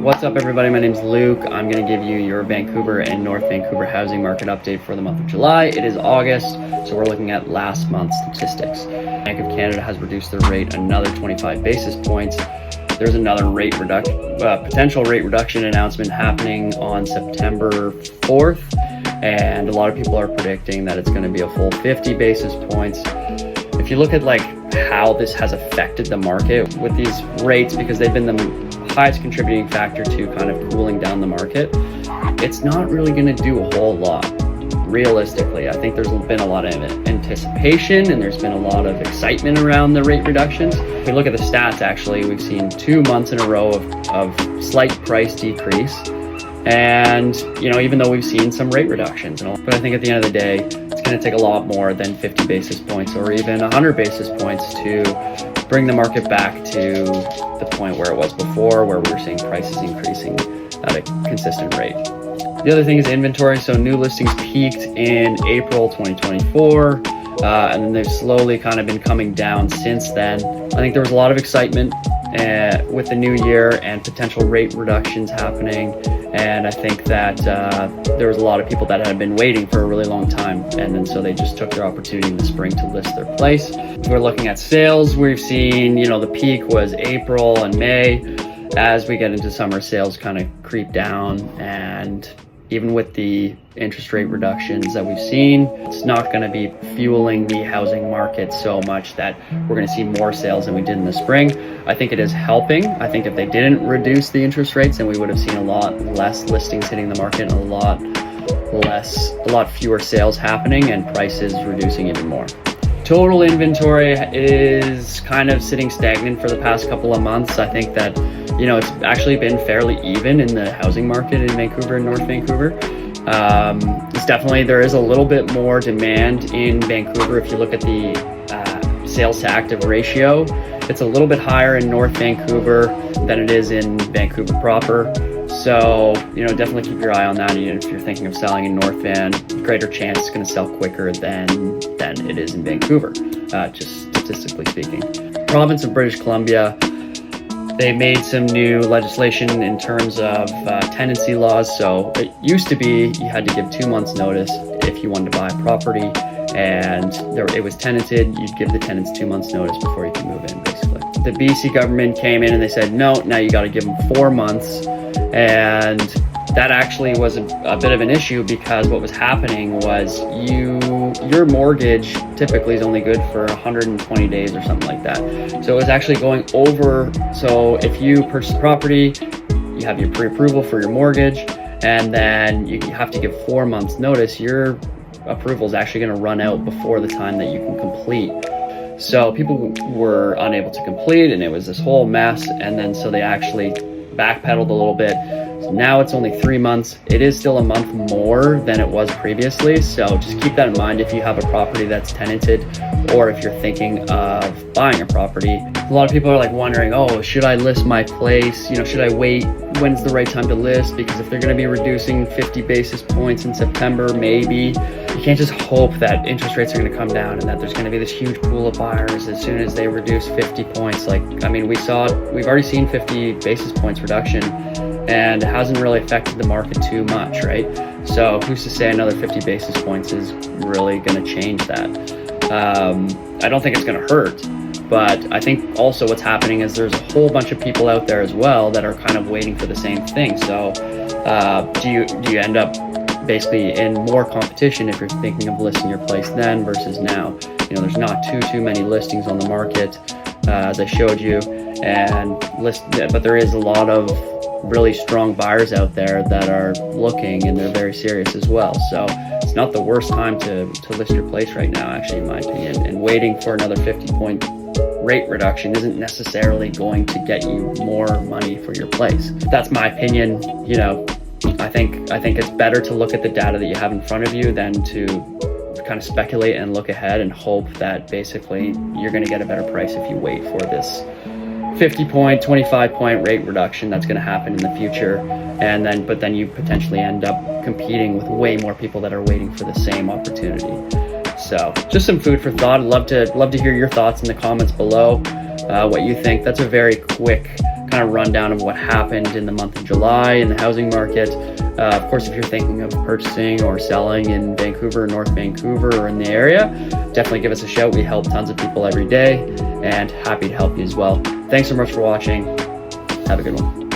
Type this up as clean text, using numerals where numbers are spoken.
What's up, everybody? My name's Luke. I'm going to give you your Vancouver and North Vancouver housing market update for the month of July. It is August, so we're looking at last month's statistics. Bank of Canada has reduced the rate another 25 basis points. There's another potential rate reduction announcement happening on September 4th, and a lot of people are predicting that it's going to be a full 50 basis points. If you look at how this has affected the market with these rates, because they've been the highest contributing factor to kind of cooling down the market, it's not really going to do a whole lot. Realistically, I think there's been a lot of anticipation and there's been a lot of excitement around the rate reductions. If we look at the stats, actually, we've seen 2 months in a row of slight price decrease. And, even though we've seen some rate reductions, but I think at the end of the day, it's going to take a lot more than 50 basis points or even 100 basis points to bring the market back to the point where it was before, where we were seeing prices increasing at a consistent rate. The other thing is inventory. So new listings peaked in April 2024, and then they've slowly kind of been coming down since then. I think there was a lot of excitement with the new year and potential rate reductions happening. And I think that there was a lot of people that had been waiting for a really long time. And then so they just took their opportunity in the spring to list their place. If we're looking at sales, we've seen, the peak was April and May. As we get into summer, sales kind of creep down. And even with the interest rate reductions that we've seen, it's not going to be fueling the housing market so much that we're going to see more sales than we did in the spring. I think it is helping. I think if they didn't reduce the interest rates, then we would have seen a lot less listings hitting the market and a lot fewer sales happening and prices reducing even more. Total inventory is kind of sitting stagnant for the past couple of months. I think that it's actually been fairly even in the housing market in Vancouver and North Vancouver. There is a little bit more demand in Vancouver. If you look at the sales to active ratio, it's a little bit higher in North Vancouver than it is in Vancouver proper. So, definitely keep your eye on that. Even if you're thinking of selling in North Van, greater chance it's going to sell quicker than it is in Vancouver, just statistically speaking. Province of British Columbia, they made some new legislation in terms of tenancy laws. So it used to be you had to give 2 months notice if you wanted to buy a property, and it was tenanted. You'd give the tenants 2 months notice before you could move in, basically. The BC government came in and they said, no, now you got to give them 4 months. And that actually was a bit of an issue, because what was happening was your mortgage typically is only good for 120 days or something like that. So it was actually going over. So if you purchase a property, you have your pre-approval for your mortgage, and then you have to give 4 months notice. Your approval is actually going to run out before the time that you can complete. So people were unable to complete, and it was this whole mess. And then so they actually backpedaled a little bit. So now it's only 3 months. It is still a month more than it was previously. So just keep that in mind if you have a property that's tenanted, or if you're thinking of buying a property. A lot of people are wondering, oh, should I list my place? Should I wait? When's the right time to list? Because if they're going to be reducing 50 basis points in September, maybe, you can't just hope that interest rates are going to come down and that there's going to be this huge pool of buyers as soon as they reduce 50 points. We've already seen 50 basis points reduction, and it hasn't really affected the market too much, right? So who's to say another 50 basis points is really going to change that? I don't think it's going to hurt. But I think also what's happening is there's a whole bunch of people out there as well that are kind of waiting for the same thing. So do you end up basically in more competition if you're thinking of listing your place then versus now? There's not too many listings on the market, as I showed you, but there is a lot of really strong buyers out there that are looking, and they're very serious as well. So it's not the worst time to list your place right now, actually, in my opinion. And waiting for another 50-point rate reduction isn't necessarily going to get you more money for your place. That's my opinion. I think it's better to look at the data that you have in front of you than to kind of speculate and look ahead and hope that basically you're going to get a better price if you wait for this 50-point, 25-point rate reduction that's going to happen in the future. But then you potentially end up competing with way more people that are waiting for the same opportunity. So just some food for thought. I'd love to hear your thoughts in the comments below, what you think. That's a very quick kind kind of rundown of what happened in the month of July in the housing market. Of course, if you're thinking of purchasing or selling in Vancouver, North Vancouver, or in the area, definitely give us a shout. We help tons of people every day, and happy to help you as well. Thanks so much for watching. Have a good one.